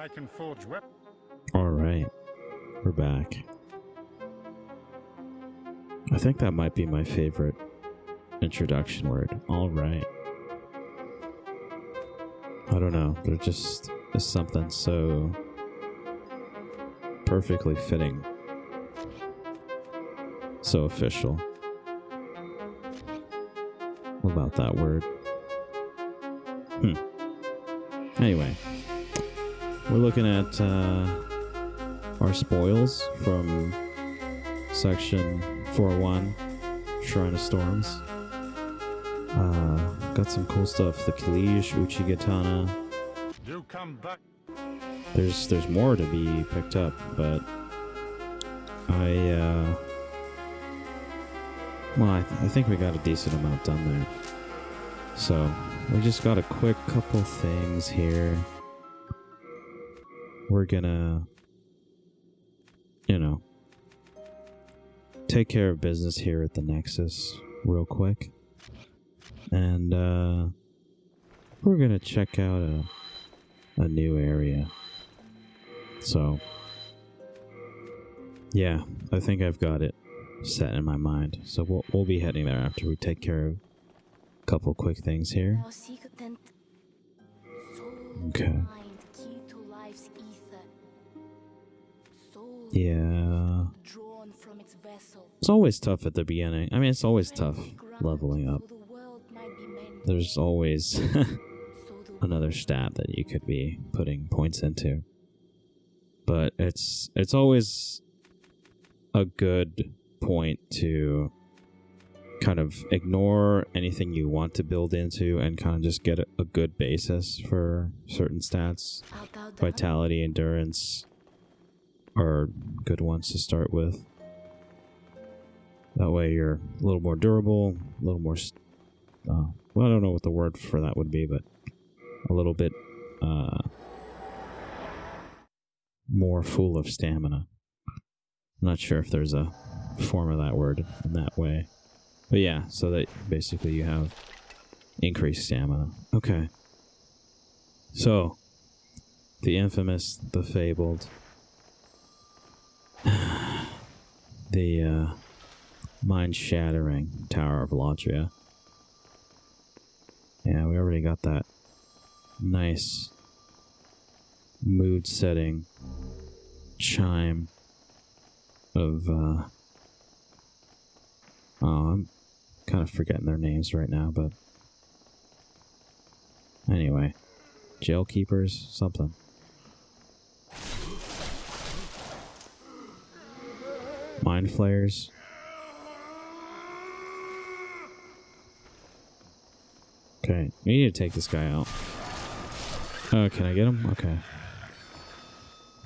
I can forge weapons. Alright, we're back. I think that might be my favorite introduction word. Alright. I don't know, there just is something so perfectly fitting. So official. About that word. Anyway, we're looking at our spoils from section 401, Shrine of Storms. Got some cool stuff. The Kalige, Uchigatana. Do come back. There's more to be picked up, but I think we got a decent amount done there. So, we just got a quick couple things here. We're gonna, take care of business here at the Nexus real quick. And, we're gonna check out a new area. So, yeah, I think I've got it set in my mind. So we'll be heading there after we take care of a couple quick things here. Okay. Yeah. It's always tough at the beginning. I mean, it's always tough leveling up. There's always another stat that you could be putting points into. But it's always a good point to kind of ignore anything you want to build into and kind of just get a good basis for certain stats. Vitality, endurance are good ones to start with. That way you're a little more durable, a little more... well, I don't know what the word for that would be, but a little bit more full of stamina. I'm not sure if there's a form of that word in that way. But yeah, so that basically you have increased stamina. Okay. So, the infamous, the fabled, the Mind-Shattering Tower of Latria. Yeah, we already got that nice mood-setting chime of, I'm kind of forgetting their names right now, but anyway, jail keepers, something. Mind flayers. Okay, we need to take this guy out. Oh, can I get him? Okay.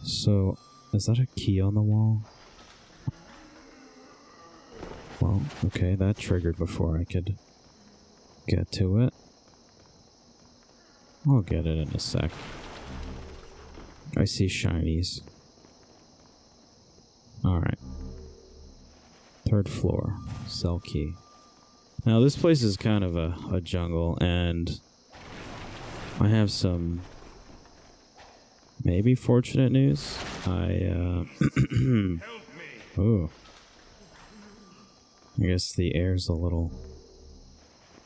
So, is that a key on the wall? Well, okay, that triggered before I could get to it. I'll get it in a sec. I see shinies. Alright. 3rd floor. Selkie. Now, this place is kind of a jungle, and I have some maybe fortunate news. Oh. I guess the air's a little...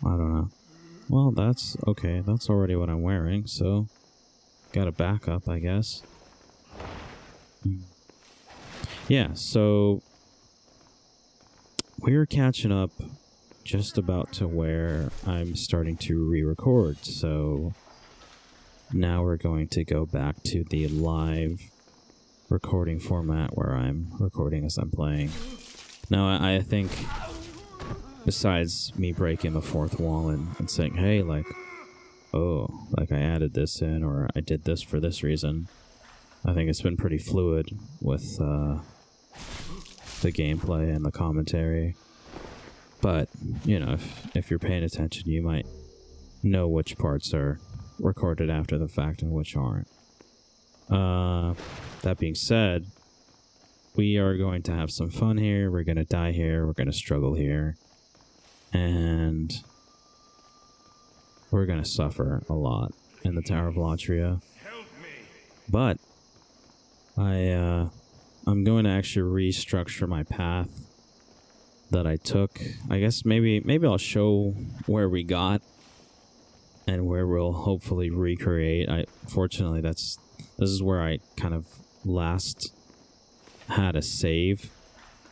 I don't know. Well, that's okay. That's already what I'm wearing, so... Got a backup, I guess. Yeah, so... We're catching up just about to where I'm starting to re-record, so... Now we're going to go back to the live recording format where I'm recording as I'm playing. Now, I think, besides me breaking the 4th wall and saying, hey, like, oh, like I added this in, or I did this for this reason, I think it's been pretty fluid with the gameplay and the commentary. But, if you're paying attention, you might know which parts are recorded after the fact and which aren't. That being said, we are going to have some fun here. We're going to die here. We're going to struggle here. And we're going to suffer a lot in the Tower of Latria. But I'm going to actually restructure my path that I took. I guess maybe I'll show where we got and where we'll hopefully recreate. Fortunately, this is where I kind of last had a save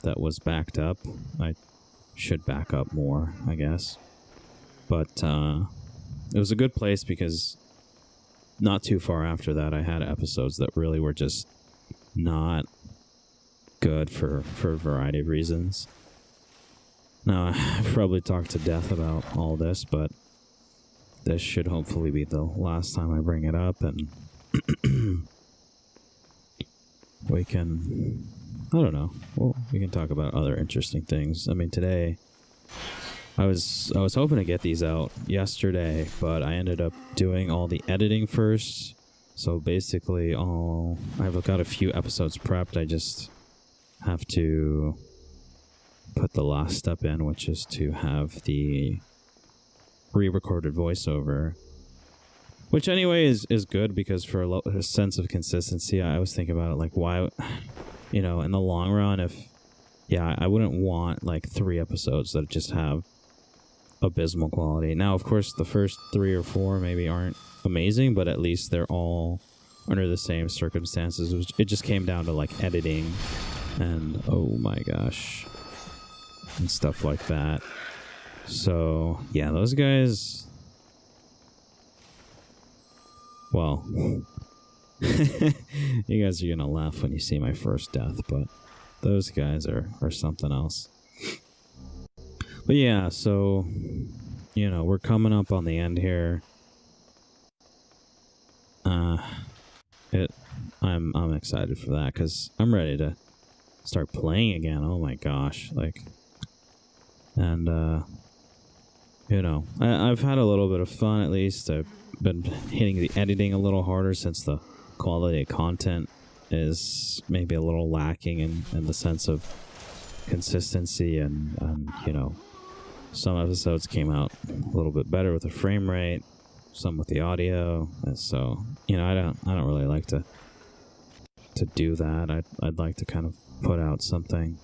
that was backed up. I should back up more, I guess. But it was a good place because not too far after that, I had episodes that really were just not good for a variety of reasons. Now, I've probably talked to death about all this, but this should hopefully be the last time I bring it up, and we can, I don't know, well, we can talk about other interesting things. I mean, today, I was hoping to get these out yesterday, but I ended up doing all the editing first. So basically, I've got a few episodes prepped. I just have to put the last step in, which is to have the re-recorded voiceover, which anyway is good because for a sense of consistency, I was thinking about it like, why, in the long run, I wouldn't want like 3 episodes that just have abysmal quality. Now, of course, the first 3 or 4 maybe aren't amazing, but at least they're all under the same circumstances. It just came down to like editing and oh my gosh, and stuff like that. So yeah, those guys, well, you guys are gonna laugh when you see my first death, but those guys are something else. But yeah, so we're coming up on the end here. I'm excited for that because I'm ready to start playing again. Oh my gosh, and I've had a little bit of fun at least. I've been hitting the editing a little harder since the quality of content is maybe a little lacking in the sense of consistency and some episodes came out a little bit better with the frame rate, some with the audio. And so, I don't really like to do that. I'd like to kind of put out something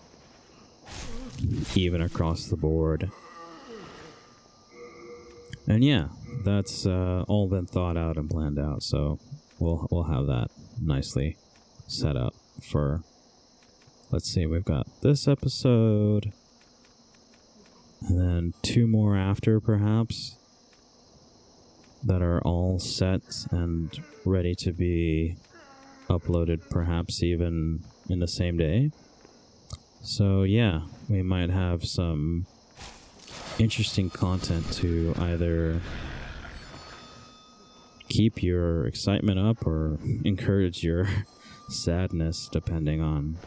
even across the board. And yeah, that's all been thought out and planned out. So we'll have that nicely set up for, let's see, we've got this episode and then 2 more after perhaps that are all set and ready to be uploaded, perhaps even in the same day. So yeah, we might have some interesting content to either keep your excitement up or encourage your sadness, depending on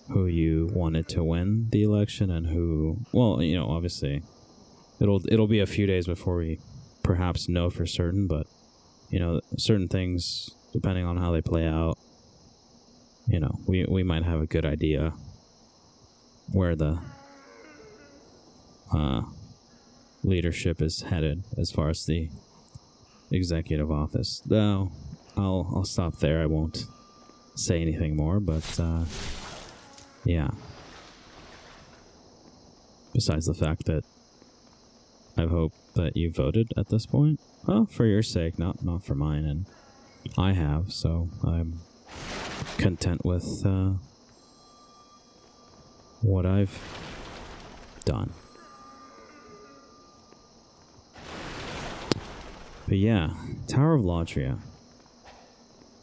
who you wanted to win the election and who, well, obviously it'll be a few days before we perhaps know for certain, but certain things, depending on how they play out, we might have a good idea where the leadership is headed as far as the executive office. Though I'll stop there. I won't say anything more, but yeah. Besides the fact that I hope that you voted at this point. Well, for your sake, not for mine, and I have, so I'm content with what I've done. But yeah, Tower of Latria.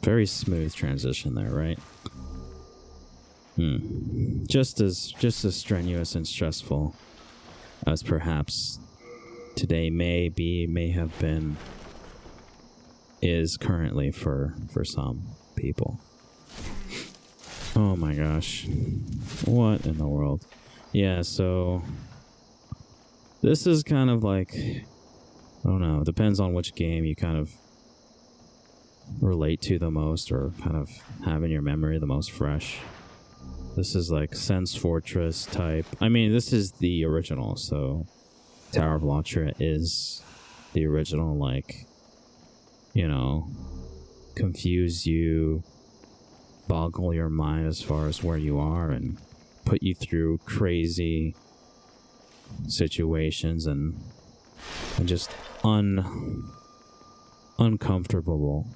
Very smooth transition there, right? Just as strenuous and stressful as perhaps today may have been, is currently for some people. Oh my gosh. What in the world? Yeah, so this is kind of like, I don't know, it depends on which game you kind of relate to the most or kind of have in your memory the most fresh. This is like Sense Fortress type. I mean, this is the original, so Tower of Latria is the original, like, confuse you, boggle your mind as far as where you are, and put you through crazy situations and just uncomfortable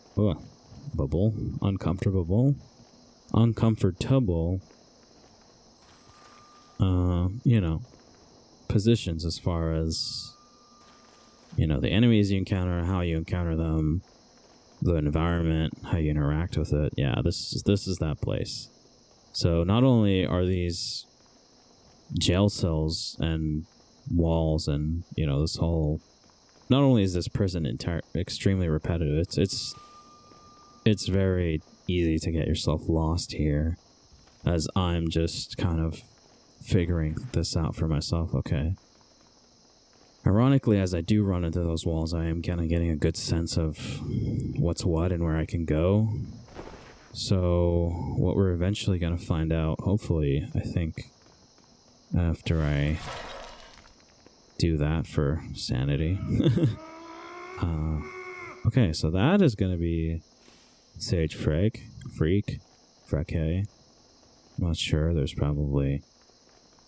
positions as far as the enemies you encounter, how you encounter them, the environment, how you interact with it. Yeah, this is that place. So not only are these jail cells and walls and this whole, not only is this prison extremely repetitive, it's very easy to get yourself lost here, as I'm just kind of figuring this out for myself. Okay, ironically, as I do run into those walls, I am kind of getting a good sense of what's what and where I can go. So what we're eventually going to find out, hopefully, I think, after I do that for sanity. Okay, so that is going to be Sage Freak. I'm not sure. There's probably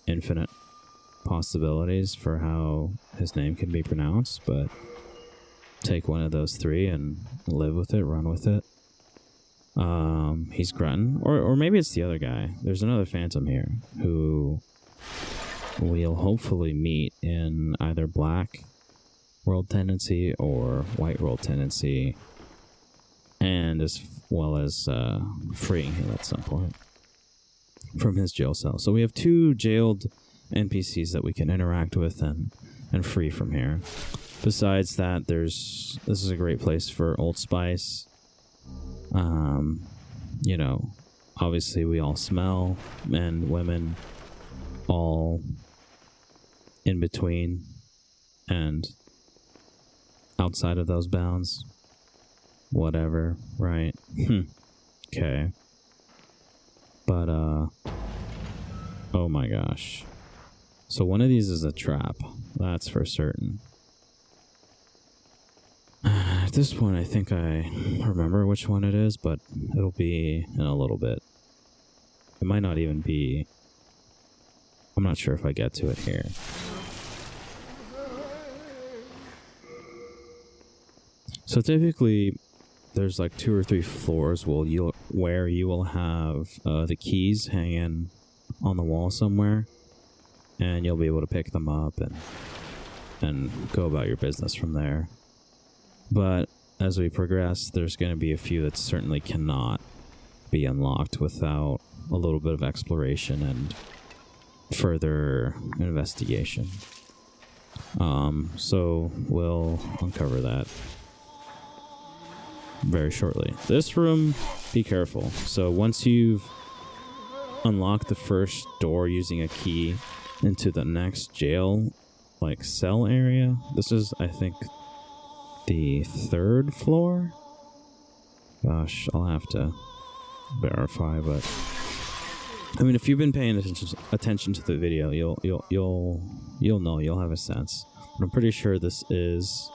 infinite possibilities for how his name can be pronounced, but take one of those three and live with it, run with it. He's Grunton, or maybe it's the other guy. There's another Phantom here who we'll hopefully meet in either Black World Tendency or White World Tendency, and as well as freeing him at some point from his jail cell. So we have two jailed NPCs that we can interact with and free from here. Besides that, this is a great place for Old Spice. Obviously we all smell, men, women, all in between and outside of those bounds. Whatever, right? Okay. But, oh my gosh. So one of these is a trap. That's for certain. At this point, I think I remember which one it is, but it'll be in a little bit. It might not even be. I'm not sure if I get to it here. So typically, there's like 2 or 3 floors where you will have the keys hanging on the wall somewhere, and you'll be able to pick them up and go about your business from there. But as we progress, there's going to be a few that certainly cannot be unlocked without a little bit of exploration and further investigation. So we'll uncover that very shortly. This room, be careful. So once you've unlocked the first door using a key into the next jail, like cell area, this is, I think, the 3rd floor. Gosh, I'll have to verify, but I mean, if you've been paying attention to the video, you'll know, you'll have a sense. But I'm pretty sure this is,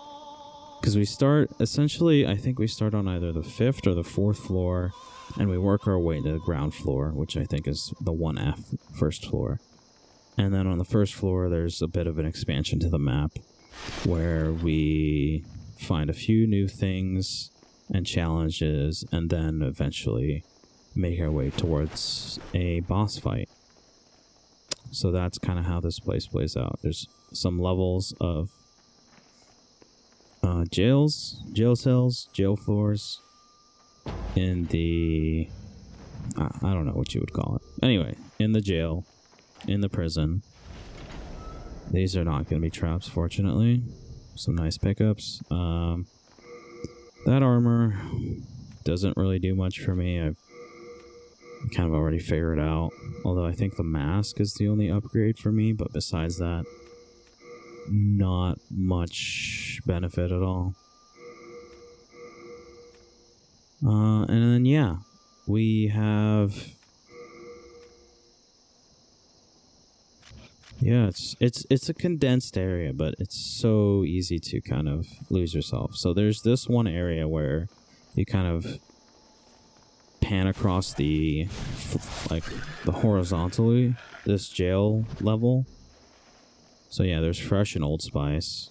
because we start, essentially, I think we start on either the 5th or the 4th floor, and we work our way to the ground floor, which I think is the 1F, first floor. And then on the first floor, there's a bit of an expansion to the map where we find a few new things and challenges, and then eventually make our way towards a boss fight. So that's kind of how this place plays out. There's some levels of jails, jail cells, jail floors in the... I don't know what you would call it. Anyway, in the jail, in the prison. These are not going to be traps, fortunately. Some nice pickups. That armor doesn't really do much for me. I've kind of already figured out. Although I think the mask is the only upgrade for me. But besides that, not much benefit at all. And then, yeah. We have... Yeah, it's a condensed area, but it's so easy to kind of lose yourself. So there's this one area where you kind of pan across the horizontally this jail level. So yeah, there's fresh and old spice.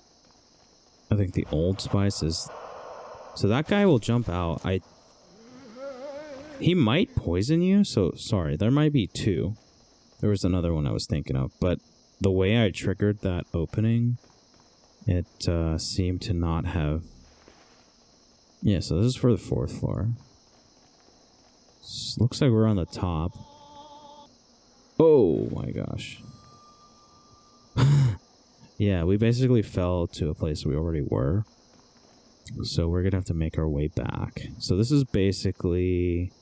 I think the old spice is, so that guy will jump out. He might poison you, so sorry, there might be two. There was another one I was thinking of, but the way I triggered that opening, it seemed to not have. Yeah, so this is for the 4th floor. Looks like we're on the top. Oh my gosh. Yeah, we basically fell to a place we already were. So we're gonna have to make our way back. So this is basically...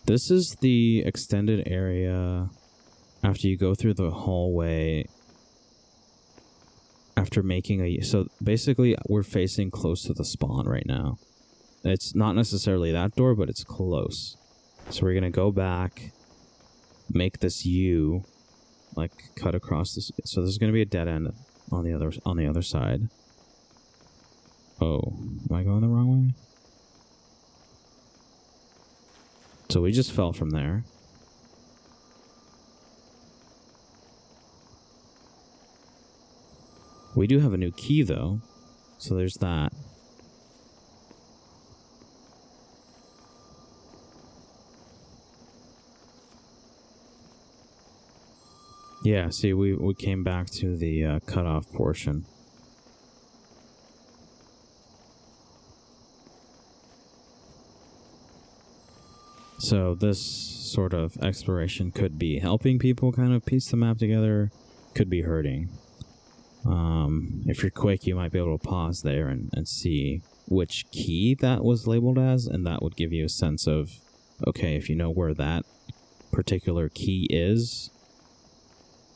This is the extended area after you go through the hallway. After making a... So basically we're facing close to the spawn right now. It's not necessarily that door, but it's close. So we're gonna go back, make this U, like cut across this. So there's gonna be a dead end on the other side. Oh, am I going the wrong way? So we just fell from there. We do have a new key though, so there's that. Yeah, see, we came back to the cutoff portion. So this sort of exploration could be helping people kind of piece the map together, could be hurting. If you're quick, you might be able to pause there and see which key that was labeled as, and that would give you a sense of, okay, if you know where that particular key is,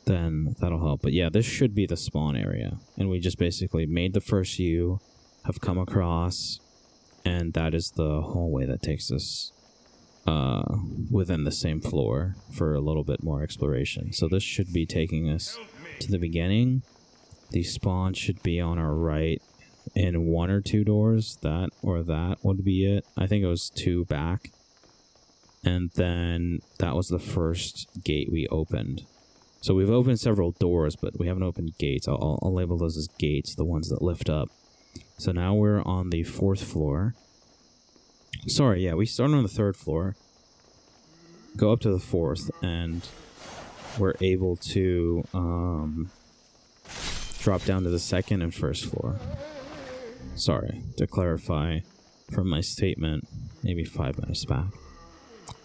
then that'll help. But yeah, this should be the spawn area, and we just basically made the first U, have come across, and that is the hallway that takes us within the same floor for a little bit more exploration. So this should be taking us to the beginning. The spawn should be on our right in 1 or 2 doors. That would be it. I think it was 2 back. And then that was the first gate we opened. So we've opened several doors, but we haven't opened gates. I'll label those as gates, the ones that lift up. So now we're on the 4th floor. Sorry, yeah, we started on the 3rd floor, go up to the 4th, and we're able to drop down to the 2nd and 1st floor. Sorry, to clarify from my statement maybe 5 minutes back.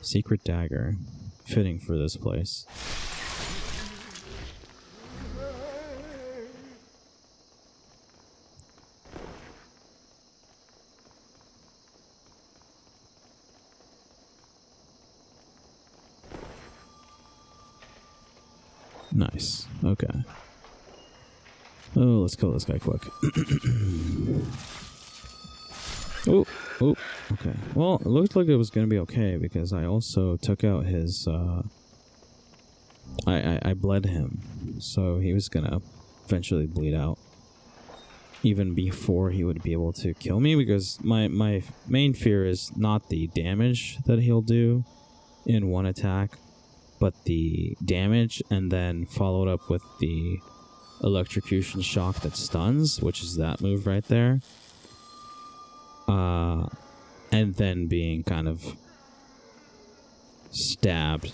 Secret dagger, fitting for this place. Nice. Okay. Oh, let's kill this guy quick. Oh, okay. Well, it looked like it was gonna be okay because I also took out his, I bled him, so he was gonna eventually bleed out even before he would be able to kill me, because my main fear is not the damage that he'll do in one attack, but the damage, and then followed up with the electrocution shock that stuns, which is that move right there. And then being kind of stabbed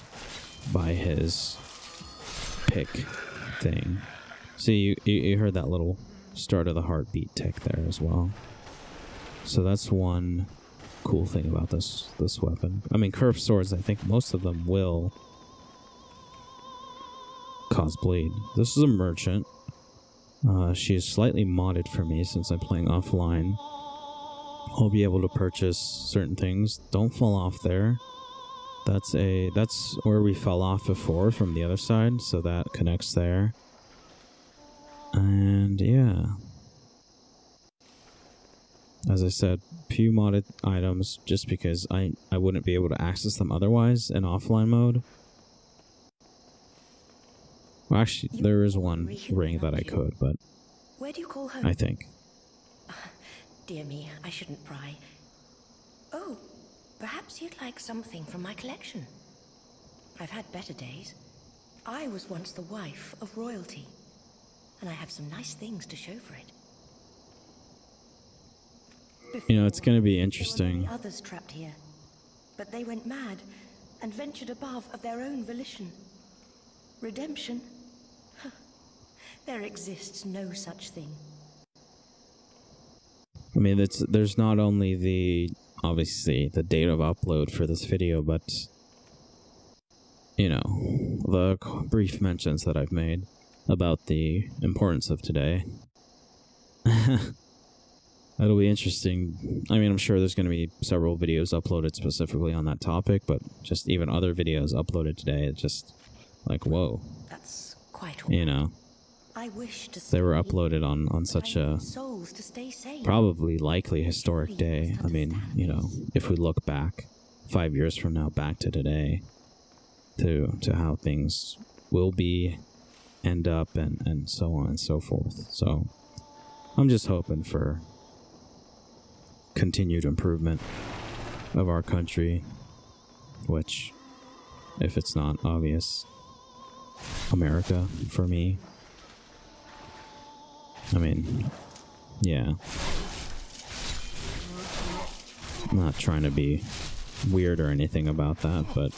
by his pick thing. See, you heard that little start of the heartbeat tick there as well. So that's one cool thing about this weapon. I mean, curved swords, I think most of them will cause bleed. This is a merchant. She is slightly modded for me since I'm playing offline. I'll be able to purchase certain things. Don't fall off there. That's where we fell off before from the other side, so that connects there. And yeah. As I said, few modded items just because I wouldn't be able to access them otherwise in offline mode. Well, actually, there is one ring that I could, but where do you call home? I think. Dear me, I shouldn't pry. Oh, perhaps you'd like something from my collection. I've had better days. I was once the wife of royalty, and I have some nice things to show for it. You know, it's going to be There were interesting. many others trapped here, but they went mad and ventured above of their own volition. Redemption? Huh. There exists no such thing. I mean, there's not only the, obviously, the date of upload for this video, but, you know, the brief mentions that I've made about the importance of today. It'll be interesting. I mean, I'm sure there's going to be several videos uploaded specifically on that topic, but just even other videos uploaded today, it's just like, whoa. That's quite all. You know, I wish to they were see uploaded on such a souls to stay sane. probably likely historic day. I mean, you know, if we look back 5 years from now, back to today, to how things will be, end up, and so on and so forth. So I'm just hoping for continued improvement of our country, which, if it's not obvious, America for me. I mean, yeah. I'm not trying to be weird or anything about that, but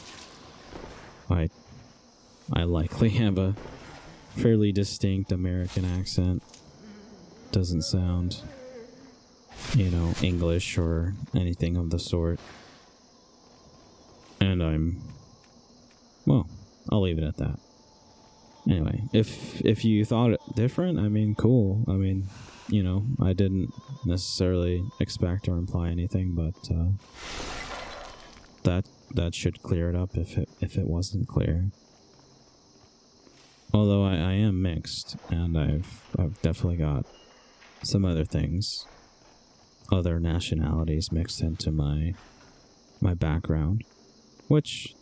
I likely have a fairly distinct American accent. Doesn't sound, you know, English or anything of the sort. And well, I'll leave it at that. Anyway, if you thought it different, I mean, cool. I mean, you know, I didn't necessarily expect or imply anything, but that should clear it up if it wasn't clear. Although I am mixed, and I've definitely got some other things, other nationalities mixed into my background, which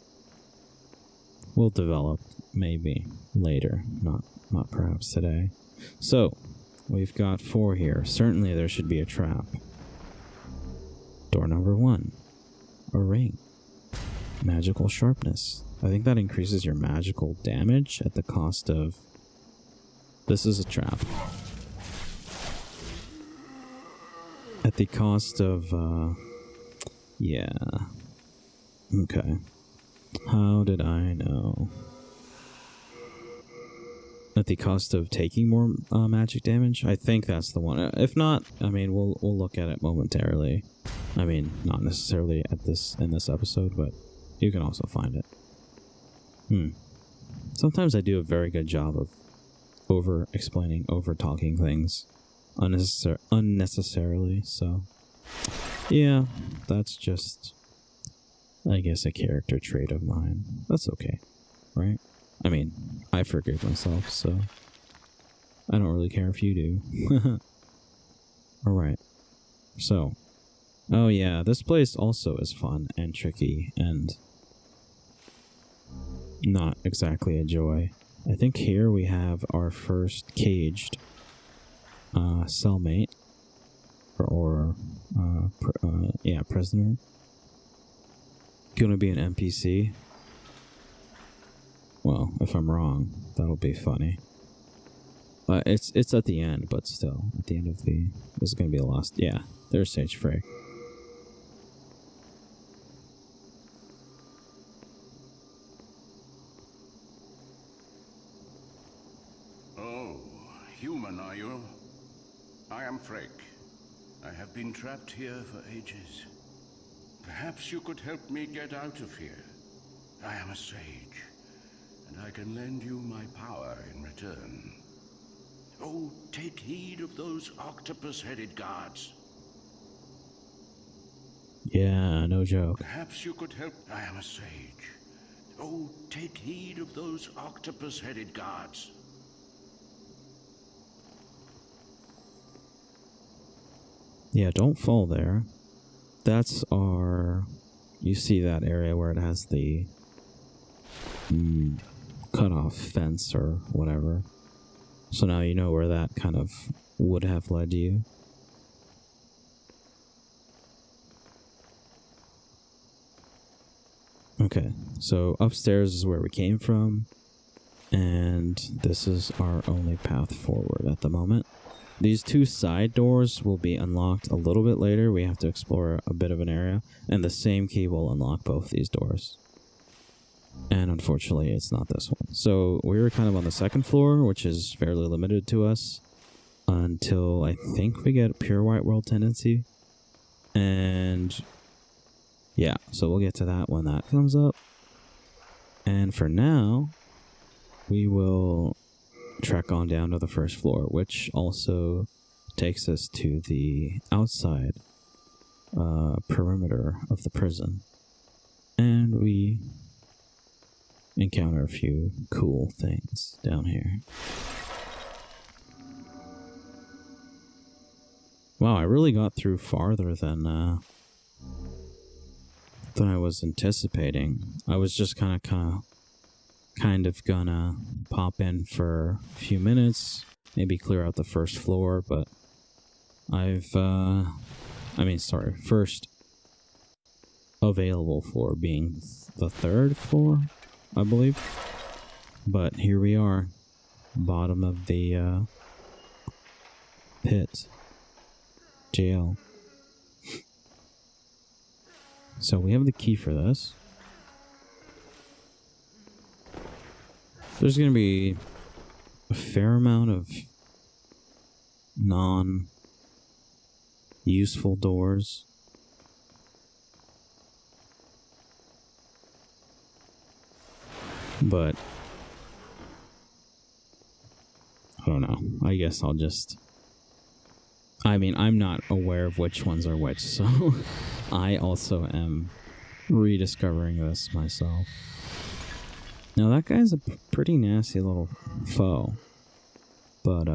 will develop maybe later, not perhaps today. So we've got 4 here. Certainly there should be a trap. Door number 1, a ring. Magical sharpness. I think that increases your magical damage at the cost of... This is a trap. At the cost of, yeah. Okay. How did I know? At the cost of taking more magic damage? I think that's the one. If not, I mean, we'll look at it momentarily. I mean, not necessarily in this episode, but you can also find it. Sometimes I do a very good job of over-explaining, over-talking things unnecessarily, so... Yeah, that's just, I guess, a character trait of mine. That's okay, right? I mean, I forgive myself, so I don't really care if you do. Alright, so, oh yeah, this place also is fun and tricky and not exactly a joy. I think here we have our first caged cellmate, or prisoner. Gonna be an NPC. Well, if I'm wrong, that'll be funny. It's at the end, but still, at the end of this is gonna be a lost. Yeah, there's Sage Frey. Oh, human are you? I am Frey. I have been trapped here for ages. Perhaps you could help me get out of here. I am a sage, and I can lend you my power in return. Oh, take heed of those octopus-headed guards. Yeah, no joke. Perhaps you could help. I am a sage. Oh, take heed of those octopus-headed guards. Yeah, don't fall there. That's our... You see that area where it has the cut-off fence or whatever. So now you know where that kind of would have led you. Okay, so upstairs is where we came from, and this is our only path forward at the moment. These two side doors will be unlocked a little bit later. We have to explore a bit of an area, and the same key will unlock both these doors. And unfortunately, it's not this one. So we were kind of on the second floor, which is fairly limited to us until I think we get Pure White World Tendency. And yeah, so we'll get to that when that comes up. And for now, we will trek on down to the first floor, which also takes us to the outside perimeter of the prison. And we encounter a few cool things down here. Wow, I really got through farther than I was anticipating. I was just kind of gonna pop in for a few minutes, maybe clear out the first floor, but first available floor being the third floor, I believe. But here we are, bottom of the pit, jail. So we have the key for this. There's going to be a fair amount of non-useful doors. But I don't know. I guess I'll just... I'm not aware of which ones are which, so I also am rediscovering this myself. Now that guy's a pretty nasty little foe, but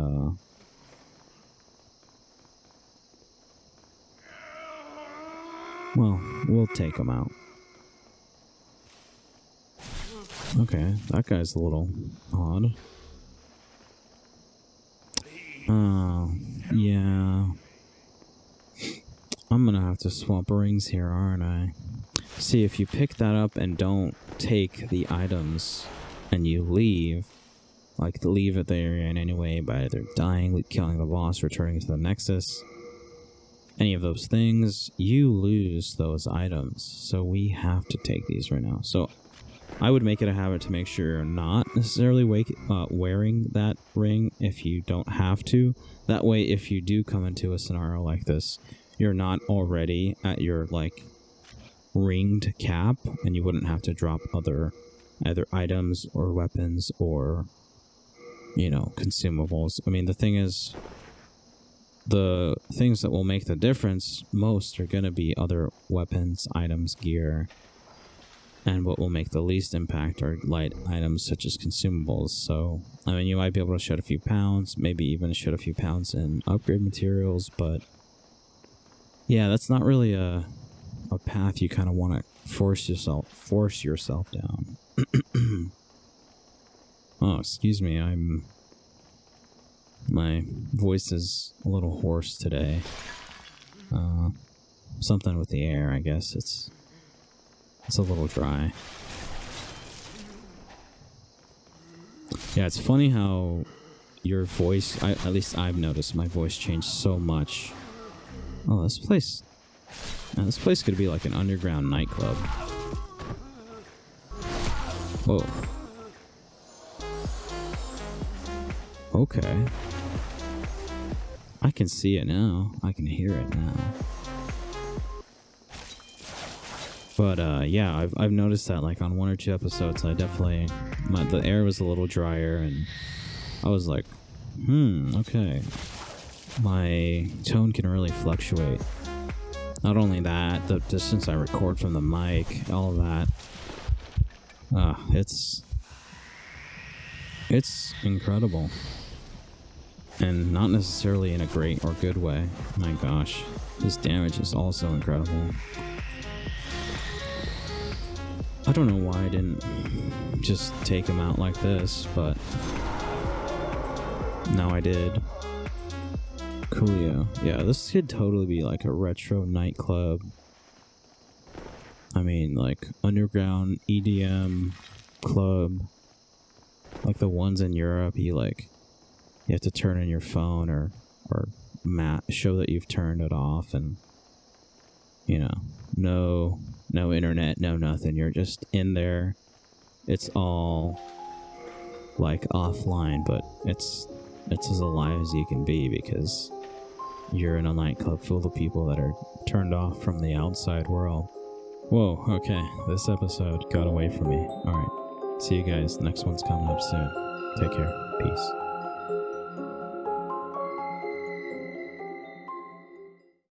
well, we'll take him out. Okay, that guy's a little odd. Yeah. I'm gonna have to swap rings here, aren't I? See, if you pick that up and don't take the items and you leave, like leave it there in any way by either dying, killing the boss, returning to the Nexus, any of those things, you lose those items. So we have to take these right now. So I would make it a habit to make sure you're not necessarily wearing that ring if you don't have to. That way, if you do come into a scenario like this, you're not already at your, like, ringed cap, and you wouldn't have to drop other either items or weapons or, you know, consumables. I mean, the thing is, the things that will make the difference most are going to be other weapons, items, gear, and what will make the least impact are light items such as consumables. So, I mean, you might be able to shed a few pounds, maybe even shed a few pounds in upgrade materials, but yeah, that's not really a path you kind of want to force yourself down. Oh, excuse me, my voice is a little hoarse today. Something with the air, I guess. It's a little dry. Yeah, it's funny how your voice, at least I've noticed my voice changed so much. Oh, this place could be like an underground nightclub. Whoa. Okay. I can see it now. I can hear it now. But yeah, I've noticed that like on one or two episodes, I definitely the air was a little drier, and I was like, okay. My tone can really fluctuate. Not only that, the distance I record from the mic, all of that. It's incredible. And not necessarily in a great or good way. My gosh, his damage is also incredible. I don't know why I didn't just take him out like this, but now I did. Coolio. Yeah, this could totally be like a retro nightclub I mean, like, underground EDM club, like the ones in Europe, you have to turn in your phone or show that you've turned it off, and, you know, no internet, no nothing. You're just in there. It's all, like, offline, but it's as alive as you can be because you're in a nightclub full of people that are turned off from the outside world. Whoa, okay, this episode got away from me. Alright, see you guys. Next one's coming up soon. Take care. Peace.